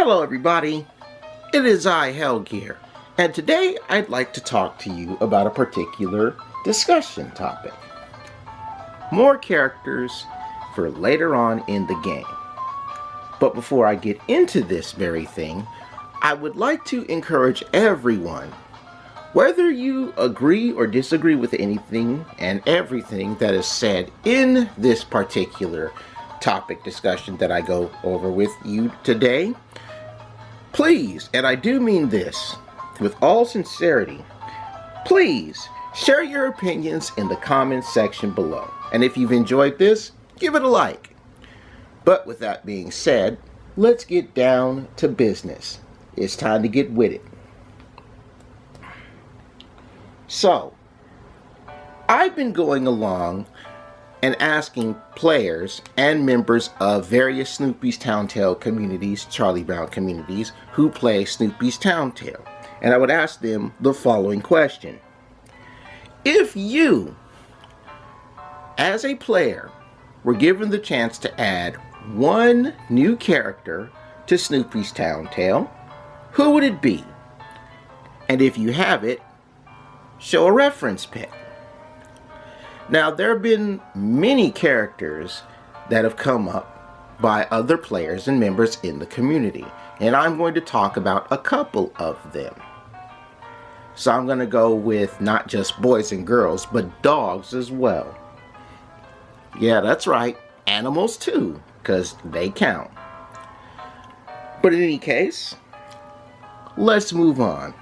Hello everybody, it is I, Helg here, and today I'd like to talk to you about a particular discussion topic. More characters for later on in the game. But before I get into this very thing, I would like to encourage everyone, whether you agree or disagree with anything and everything that is said in this particular topic discussion that I go over with you today, please, and I do mean this with all sincerity, please share your opinions in the comments section below. And if you've enjoyed this, give it a like. But with that being said, let's get down to business. It's time to get with it. So, I've been going along and asking players and members of various Snoopy's Town Tale communities, Charlie Brown communities, who play Snoopy's Town Tale. And I would ask them the following question. If you, as a player, were given the chance to add one new character to Snoopy's Town Tale, who would it be? And if you have it, show a reference pic. Now, there have been many characters that have come up by other players and members in the community, and I'm going to talk about a couple of them. So I'm going to go with not just boys and girls, but dogs as well. Yeah, that's right, animals too, because they count. But in any case, let's move on.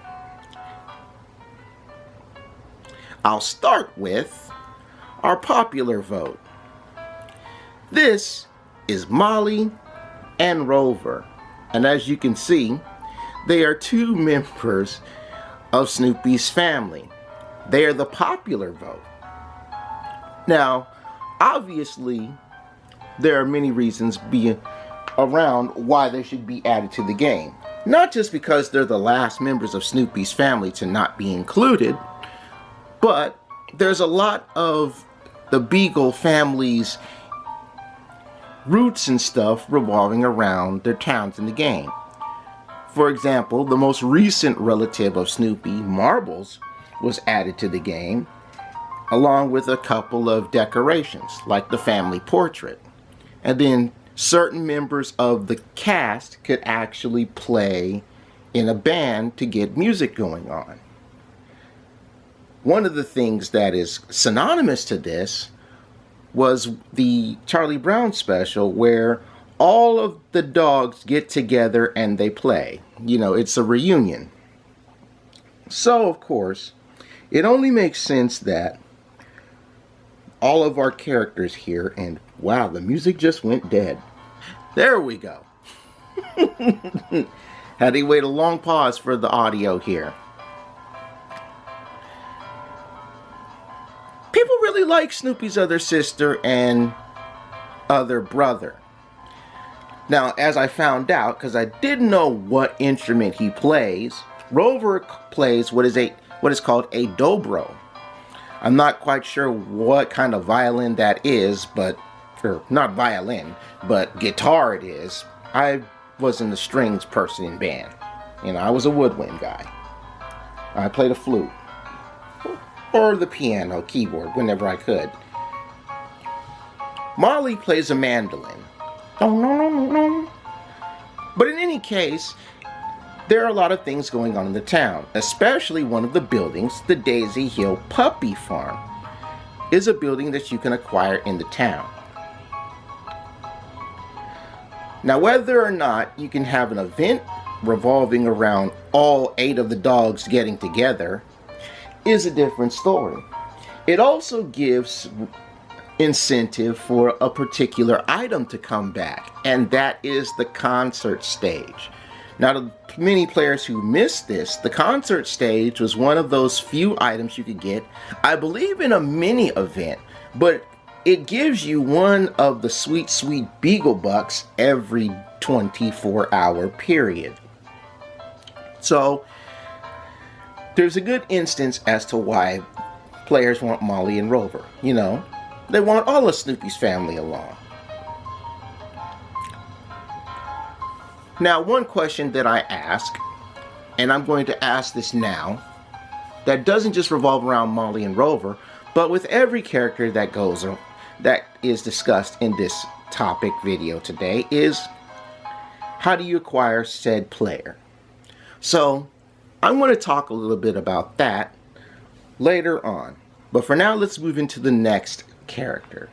I'll start with our popular vote. This is Molly and Rover, and as you can see, they are two members of Snoopy's family. They are the popular vote. Now, obviously, there are many reasons around why they should be added to the game. Not just because they're the last members of Snoopy's family to not be included, but there's a lot of the Beagle family's roots and stuff revolving around their towns in the game. For example, the most recent relative of Snoopy, Marbles, was added to the game, along with a couple of decorations, like the family portrait. And then certain members of the cast could actually play in a band to get music going on. One of the things that is synonymous to this was the Charlie Brown special, where all of the dogs get together and they play. You know, it's a reunion. So, of course, it only makes sense that all of our characters here, and wow, the music just went dead. There we go. Had to wait a long pause for the audio here. People really like Snoopy's other sister and other brother. Now, as I found out, because I didn't know what instrument he plays, Rover plays what is called a dobro. I'm not quite sure what kind of violin that is, or not violin, but guitar it is. I wasn't a strings person in band. You know, I was a woodwind guy. I played a flute. Or the piano, keyboard, whenever I could. Molly plays a mandolin. But in any case, there are a lot of things going on in the town, especially one of the buildings, the Daisy Hill Puppy Farm, is a building that you can acquire in the town. Now, whether or not you can have an event revolving around all 8 of the dogs getting together is a different story. It also gives incentive for a particular item to come back, and that is the concert stage. Now, to many players who missed this, the concert stage was one of those few items you could get, I believe, in a mini event, but it gives you one of the sweet, sweet Beagle Bucks every 24-hour period. So, there's a good instance as to why players want Molly and Rover. You know, they want all of Snoopy's family along. Now, one question that I ask, and I'm going to ask this now, that doesn't just revolve around Molly and Rover, but with every character that is discussed in this topic video today, is how do you acquire said player? So I'm going to talk a little bit about that later on. But for now, let's move into the next character.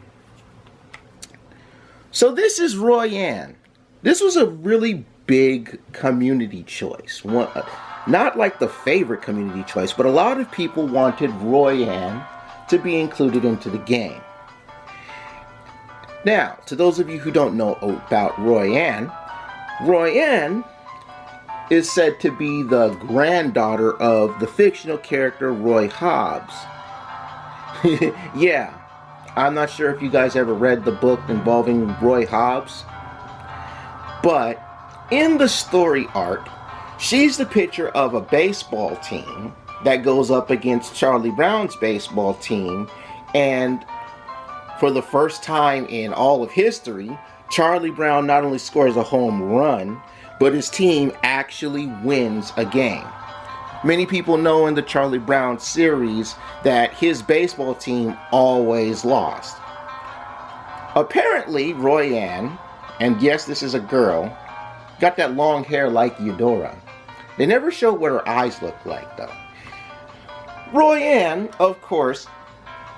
So this is Royanne. This was a really big community choice. Not like the favorite community choice, but a lot of people wanted Royanne to be included into the game. Now, to those of you who don't know about Royanne, Royanne is said to be the granddaughter of the fictional character Roy Hobbs. Yeah, I'm not sure if you guys ever read the book involving Roy Hobbs, but in the story arc, she's the picture of a baseball team that goes up against Charlie Brown's baseball team, and for the first time in all of history, Charlie Brown not only scores a home run, but his team actually wins a game. Many people know in the Charlie Brown series that his baseball team always lost. Apparently, Royanne, and yes, this is a girl, got that long hair like Eudora. They never show what her eyes look like, though. Royanne, of course,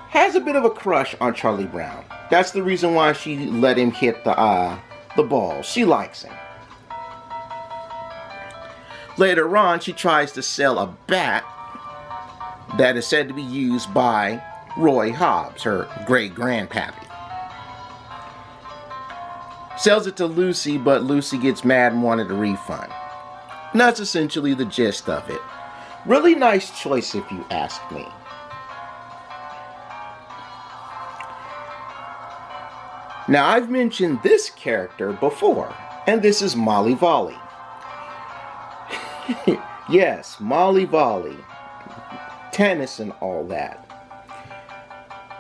has a bit of a crush on Charlie Brown. That's the reason why she let him hit the ball. She likes him. Later on, she tries to sell a bat that is said to be used by Roy Hobbs, her great-grandpappy. Sells it to Lucy, but Lucy gets mad and wanted a refund. And that's essentially the gist of it. Really nice choice if you ask me. Now, I've mentioned this character before, and this is Molly Volley. Yes, Molly Volley. Tennis and all that.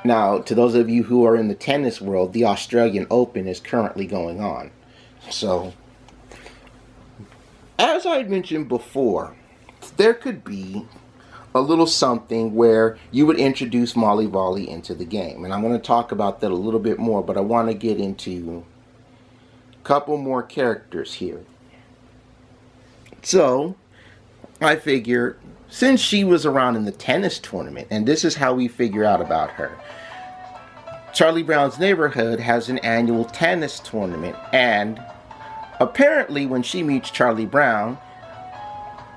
Now, to those of you who are in the tennis world, the Australian Open is currently going on. So, as I mentioned before, there could be a little something where you would introduce Molly Volley into the game. And I'm going to talk about that a little bit more, but I want to get into a couple more characters here. So, I figured, since she was around in the tennis tournament, and this is how we figure out about her. Charlie Brown's neighborhood has an annual tennis tournament, and apparently when she meets Charlie Brown,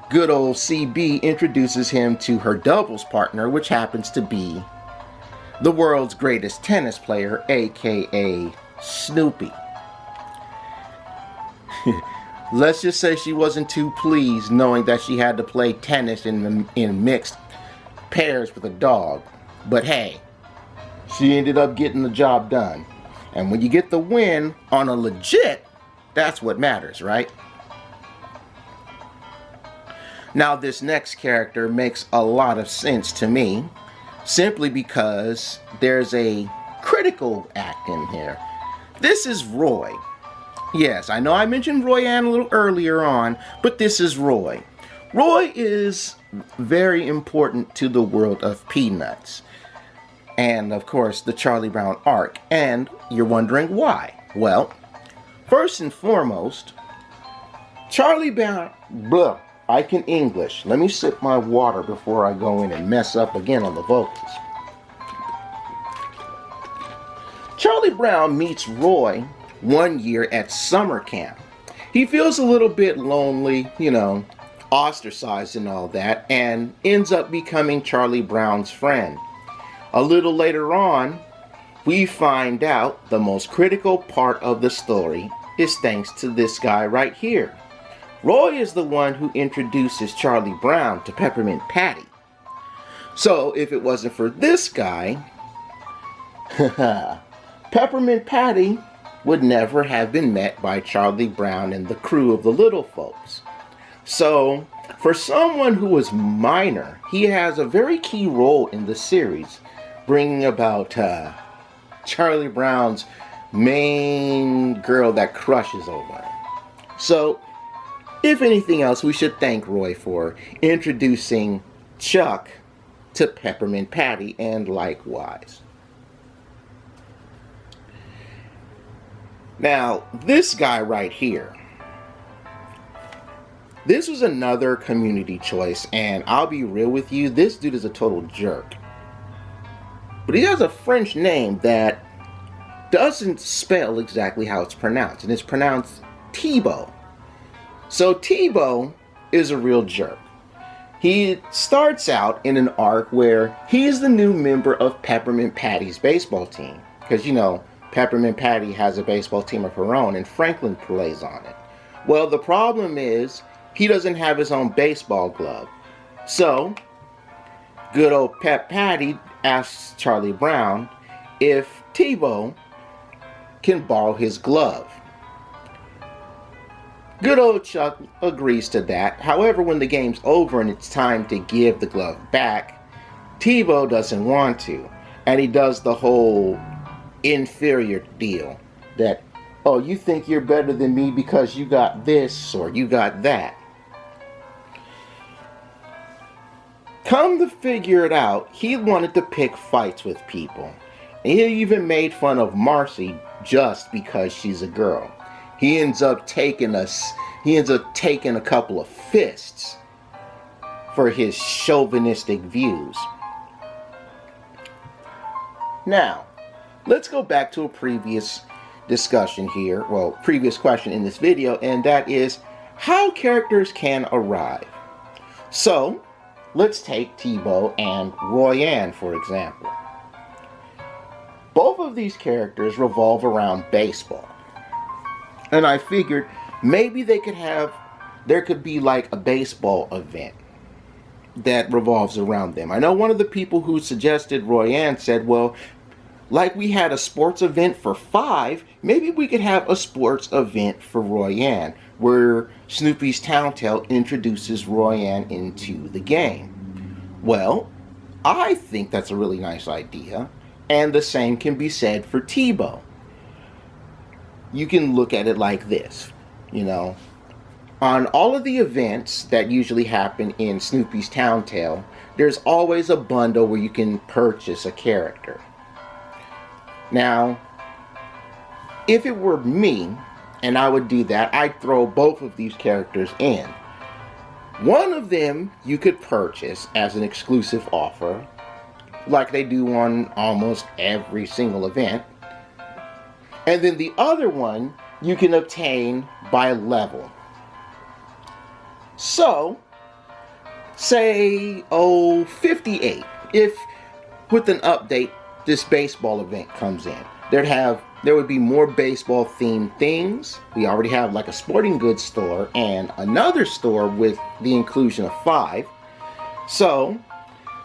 good old CB introduces him to her doubles partner, which happens to be the world's greatest tennis player, aka Snoopy. Let's just say she wasn't too pleased knowing that she had to play tennis in mixed pairs with a dog. But hey, she ended up getting the job done. And when you get the win on a legit, that's what matters, right? Now, this next character makes a lot of sense to me, simply because there's a critical act in here. This is Roy. Yes, I know I mentioned Royanne a little earlier on, but this is Roy. Roy is very important to the world of Peanuts. And, of course, the Charlie Brown arc. And you're wondering why. Well, first and foremost, Charlie Brown... Blah, I can English. Let me sip my water before I go in and mess up again on the vocals. Charlie Brown meets Roy one year at summer camp. He feels a little bit lonely, ostracized and all that, and ends up becoming Charlie Brown's friend. A little later on, we find out the most critical part of the story is thanks to this guy right here. Roy is the one who introduces Charlie Brown to Peppermint Patty. So if it wasn't for this guy, Peppermint Patty would never have been met by Charlie Brown and the crew of the little folks. So, for someone who was minor, he has a very key role in the series, bringing about Charlie Brown's main girl that crushes over him. So, If anything else, we should thank Roy for introducing Chuck to Peppermint Patty, and likewise. Now, this guy right here, this was another community choice, and I'll be real with you, this dude is a total jerk. But he has a French name that doesn't spell exactly how it's pronounced, and it's pronounced Tebow. So Tebow is a real jerk. He starts out in an arc where he's the new member of Peppermint Patty's baseball team. Because, you know, Peppermint Patty has a baseball team of her own, and Franklin plays on it. Well, the problem is, he doesn't have his own baseball glove. So, good old Pep Patty asks Charlie Brown if Tebow can borrow his glove. Good old Chuck agrees to that. However, when the game's over and it's time to give the glove back, Tebow doesn't want to. And he does the whole inferior deal that, oh, you think you're better than me because you got this or you got that. Come to figure it out, he wanted to pick fights with people. And he even made fun of Marcy just because she's a girl. He ends up taking a couple of fists for his chauvinistic views. Now, let's go back to a previous discussion here, well, previous question in this video, and that is how characters can arrive. So, let's take Tebow and Royanne, for example. Both of these characters revolve around baseball. And I figured maybe there could be like a baseball event that revolves around them. I know one of the people who suggested Royanne said, well, like we had a sports event for 5, maybe we could have a sports event for Royanne, where Snoopy's Town Tale introduces Royanne into the game. Well, I think that's a really nice idea, and the same can be said for Tebow. You can look at it like this, you know. On all of the events that usually happen in Snoopy's Town Tale, there's always a bundle where you can purchase a character. Now, if it were me, and I would do that, I'd throw both of these characters in. One of them you could purchase as an exclusive offer, like they do on almost every single event. And then the other one you can obtain by level. So, say, 58. If, with an update, this baseball event comes in, there would be more baseball themed things. We already have like a sporting goods store and another store with the inclusion of 5. So,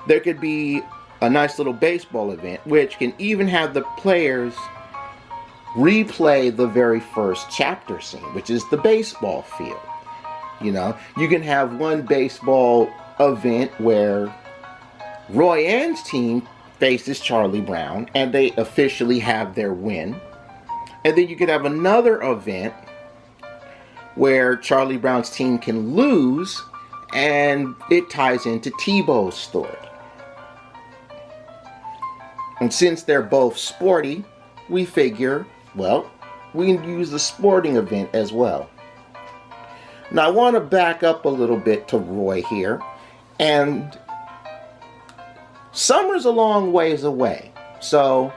there could be a nice little baseball event, which can even have the players replay the very first chapter scene, which is the baseball field. You know, you can have one baseball event where Royanne's team faces Charlie Brown and they officially have their win. And then you could have another event where Charlie Brown's team can lose and it ties into Tebow's story. And since they're both sporty, we figure, well, we can use the sporting event as well. Now I want to back up a little bit to Roy here, and summer's a long ways away. So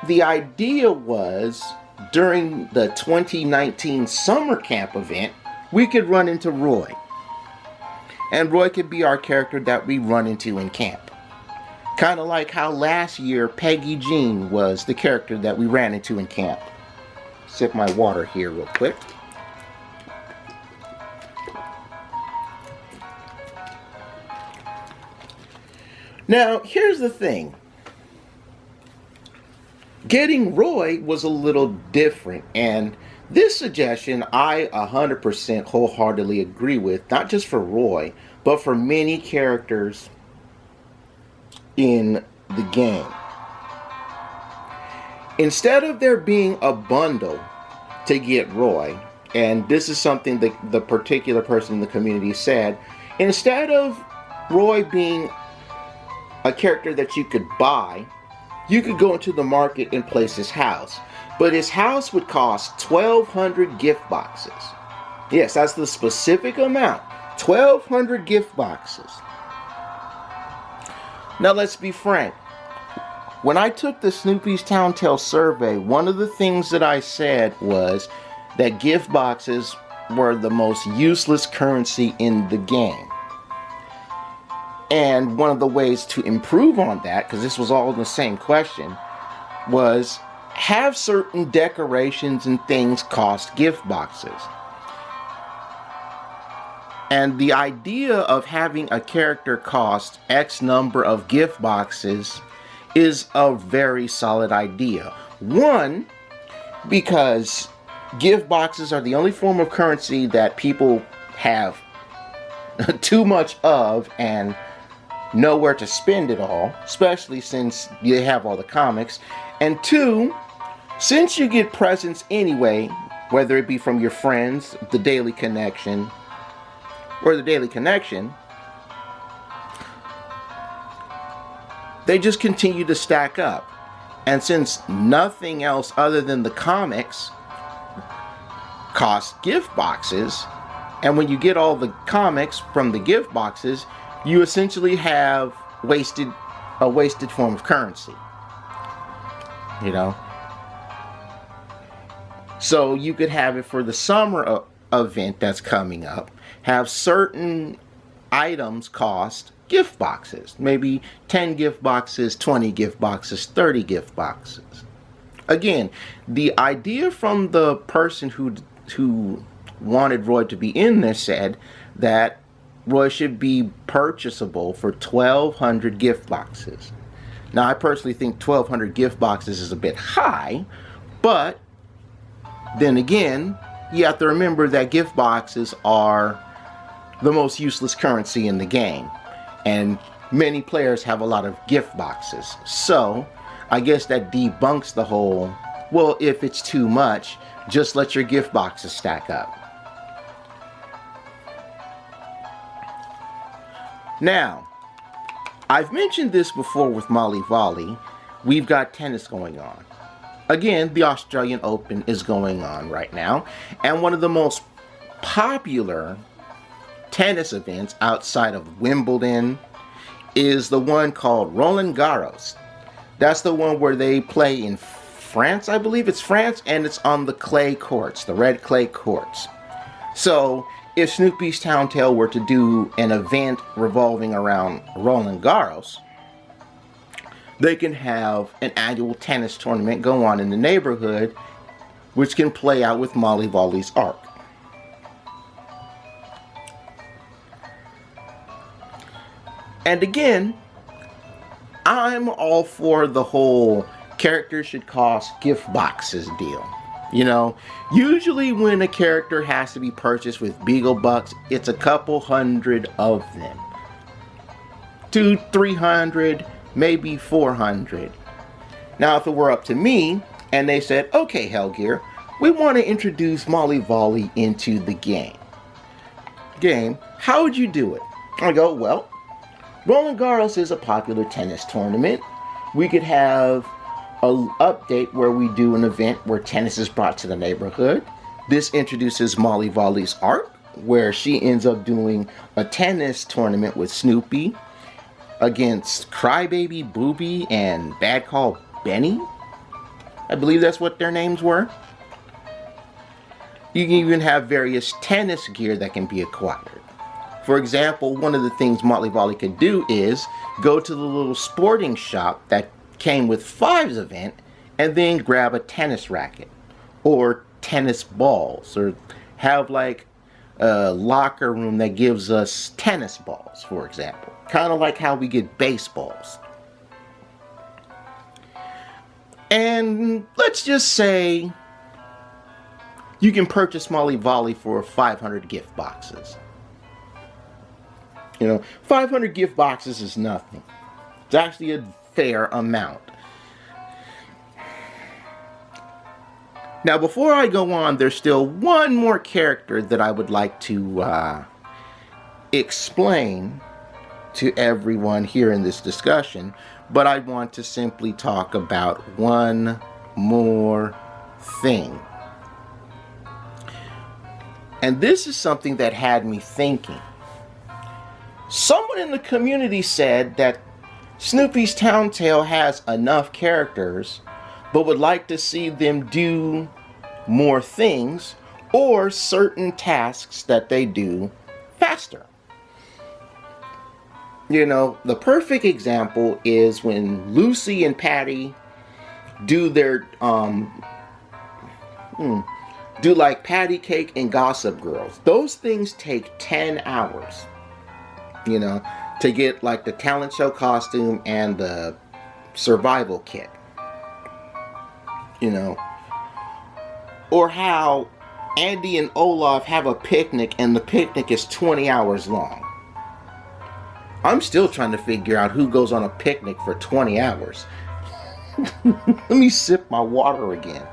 the idea was during the 2019 summer camp event, we could run into Roy. And Roy could be our character that we run into in camp. Kind of like how last year Peggy Jean was the character that we ran into in camp. Sip my water here real quick. Now, here's the thing. Getting Roy was a little different, and this suggestion I 100% wholeheartedly agree with, not just for Roy, but for many characters in the game. Instead of there being a bundle to get Roy, And this is something that the particular person in the community said. Instead of Roy being a character that you could buy, you could go into the market and place his house. But his house would cost 1,200 gift boxes. Yes, that's the specific amount. 1,200 gift boxes. Now let's be frank. When I took the Snoopy's Town Tale survey, one of the things that I said was that gift boxes were the most useless currency in the game. And one of the ways to improve on that, because this was all in the same question, was have certain decorations and things cost gift boxes. And the idea of having a character cost X number of gift boxes is a very solid idea. One, because gift boxes are the only form of currency that people have too much of and nowhere to spend it all, especially since you have all the comics. And two, since you get presents anyway, whether it be from your friends, the Daily Connection, they just continue to stack up. And since nothing else other than the comics cost gift boxes, and when you get all the comics from the gift boxes, you essentially have a wasted form of currency. You know? So you could have it for the summer event that's coming up, have certain items cost gift boxes, maybe 10 gift boxes, 20 gift boxes, 30 gift boxes. Again, the idea from the person who wanted Roy to be in this said that Roy should be purchasable for 1,200 gift boxes. Now, I personally think 1,200 gift boxes is a bit high, but then again, you have to remember that gift boxes are the most useless currency in the game. And many players have a lot of gift boxes. So, I guess that debunks the whole, well, if it's too much, just let your gift boxes stack up. Now, I've mentioned this before with Molly Volley. We've got tennis going on. Again, the Australian Open is going on right now. And one of the most popular tennis events outside of Wimbledon is the one called Roland Garros. That's the one where they play in France, I believe it's France, and it's on the clay courts, the red clay courts. So, if Snoopy's Town Tale were to do an event revolving around Roland Garros, they can have an annual tennis tournament go on in the neighborhood, which can play out with Molly Volley's arc. And again, I'm all for the whole characters should cost gift boxes deal. You know, usually when a character has to be purchased with Beagle Bucks, it's a couple hundred of them. 200, 300, maybe 400. Now, if it were up to me, and they said, okay, Hellgear, we want to introduce Molly Volley into the game. How would you do it? I go, well, Roland Garros is a popular tennis tournament. We could have an update where we do an event where tennis is brought to the neighborhood. This introduces Molly Volley's arc, where she ends up doing a tennis tournament with Snoopy against Crybaby Booby and Bad Call Benny. I believe that's what their names were. You can even have various tennis gear that can be acquired. For example, one of the things Molly Volley could do is go to the little sporting shop that came with Five's event and then grab a tennis racket or tennis balls, or have like a locker room that gives us tennis balls, for example. Kind of like how we get baseballs. And let's just say you can purchase Molly Volley for 500 gift boxes. You know, 500 gift boxes is nothing. It's actually a fair amount. Now, before I go on, there's still one more character that I would like to explain to everyone here in this discussion, but I want to simply talk about one more thing. And this is something that had me thinking. Someone in the community said that Snoopy's Town Tale has enough characters, but would like to see them do more things or certain tasks that they do faster. You know, the perfect example is when Lucy and Patty do their do like Patty Cake and Gossip Girls. Those things take 10 hours, you know, to get like the talent show costume and the survival kit, you know. Or how Andy and Olaf have a picnic and the picnic is 20 hours long. I'm still trying to figure out who goes on a picnic for 20 hours. Let me sip my water again.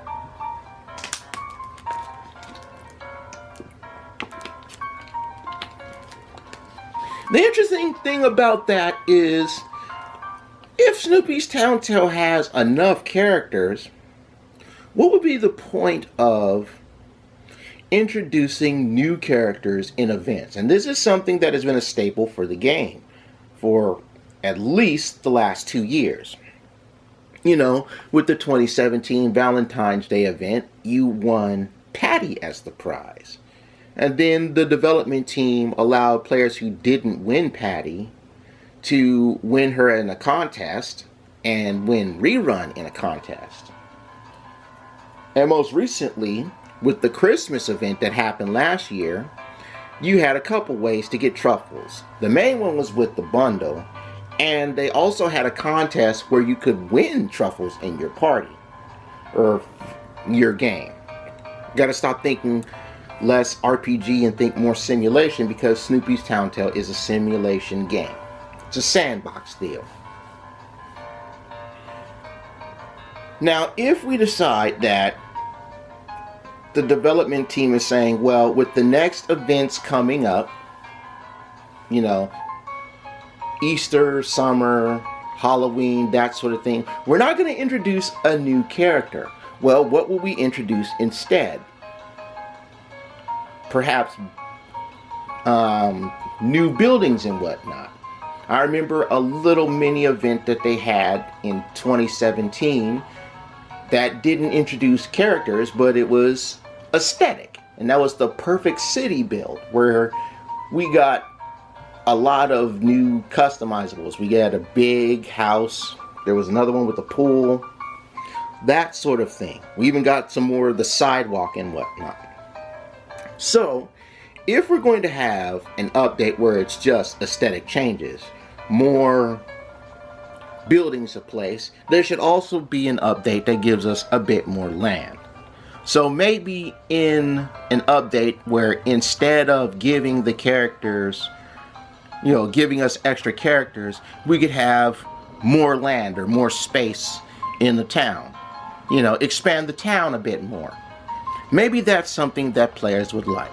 The interesting thing about that is, if Snoopy's Town Tale has enough characters, what would be the point of introducing new characters in events? And this is something that has been a staple for the game for at least the last 2 years. You know, with the 2017 Valentine's Day event, you won Patty as the prize. And then the development team allowed players who didn't win Patty to win her in a contest and win Rerun in a contest. And most recently, with the Christmas event that happened last year, you had a couple ways to get truffles. The main one was with the bundle, and they also had a contest where you could win truffles in your party or your game. You gotta stop thinking less RPG and think more simulation, because Snoopy's Town Tale is a simulation game. It's a sandbox deal. Now, if we decide that the development team is saying, well, with the next events coming up, you know, Easter, summer, Halloween, that sort of thing, we're not going to introduce a new character. Well, what will we introduce instead? Perhaps new buildings and whatnot. I remember a little mini event that they had in 2017 that didn't introduce characters, but it was aesthetic. And that was the perfect city build, where we got a lot of new customizables. We got a big house. There was another one with a pool. That sort of thing. We even got some more of the sidewalk and whatnot. So, if we're going to have an update where it's just aesthetic changes, more buildings in place, there should also be an update that gives us a bit more land. So maybe in an update where instead of giving the characters, you know, giving us extra characters, we could have more land or more space in the town. You know, expand the town a bit more. Maybe that's something that players would like.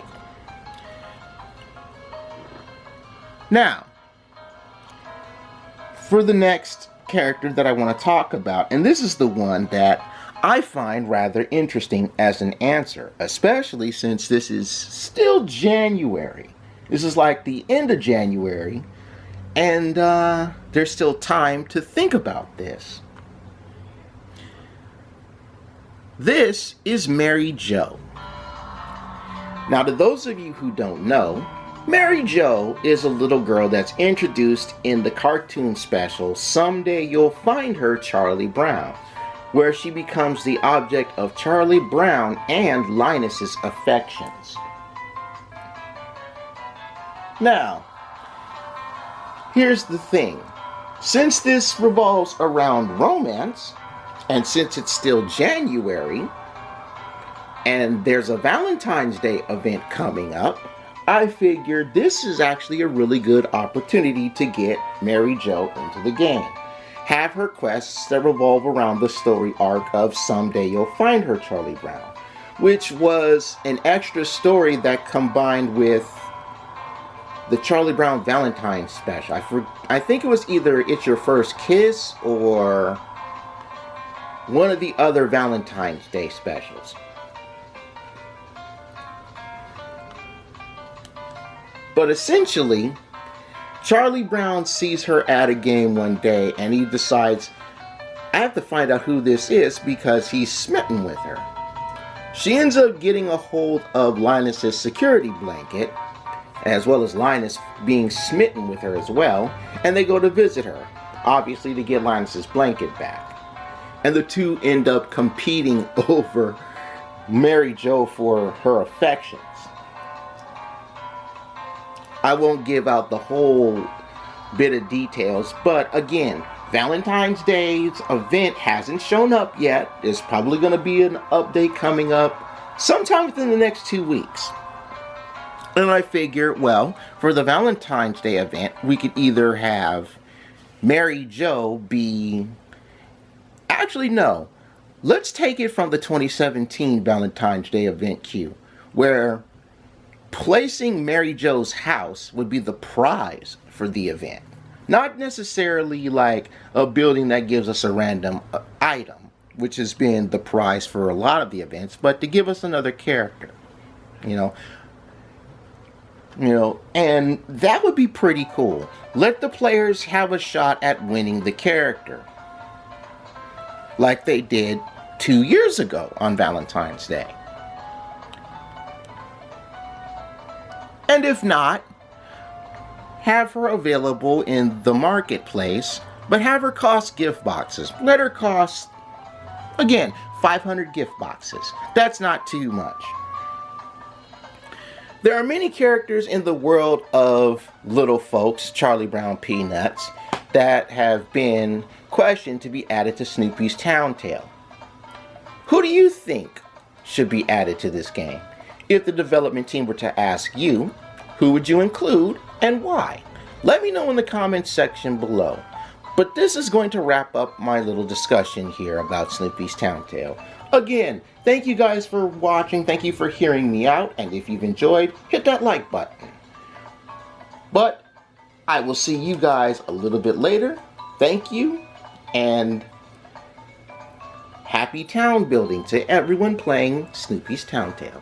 Now, for the next character that I want to talk about, and this is the one that I find rather interesting as an answer, especially since this is still January. This is like the end of January, and there's still time to think about this. This is Mary Jo. Now, to those of you who don't know, Mary Jo is a little girl that's introduced in the cartoon special Someday You'll Find Her, Charlie Brown, where she becomes the object of Charlie Brown and Linus's affections. Now, here's the thing. Since this revolves around romance, and since it's still January, and there's a Valentine's Day event coming up, I figured this is actually a really good opportunity to get Mary Jo into the game. Have her quests that revolve around the story arc of Someday You'll Find Her, Charlie Brown. which was an extra story that combined with the Charlie Brown Valentine's special. I think it was either It's Your First Kiss or one of the other Valentine's Day specials. But essentially, Charlie Brown sees her at a game one day and he decides, I have to find out who this is because he's smitten with her. She ends up getting a hold of Linus's security blanket, as well as Linus being smitten with her as well, and they go to visit her, obviously to get Linus's blanket back. And the two end up competing over Mary Jo for her affections. I won't give out the whole bit of details, but again, Valentine's Day's event hasn't shown up yet. There's probably going to be an update coming up sometime within the next 2 weeks. And I figure, well, for the Valentine's Day event, we could either have Mary Jo be... Actually, no. Let's take it from the 2017 Valentine's Day event queue, where placing Mary Jo's house would be the prize for the event. Not necessarily like a building that gives us a random item, which has been the prize for a lot of the events, but to give us another character, you know, and that would be pretty cool. Let the players have a shot at winning the character, like they did 2 years ago on Valentine's Day. And if not, have her available in the marketplace, but have her cost gift boxes. Let her cost, again, 500 gift boxes. That's not too much. There are many characters in the world of Little Folks, Charlie Brown Peanuts, that have been questioned to be added to Snoopy's Town Tale. Who do you think should be added to this game? If the development team were to ask you, who would you include and why? Let me know in the comments section below. But this is going to wrap up my little discussion here about Snoopy's Town Tale. Again, thank you guys for watching. Thank you for hearing me out. And if you've enjoyed, hit that like button. But I will see you guys a little bit later. Thank you. And happy town building to everyone playing Snoopy's Town Tale.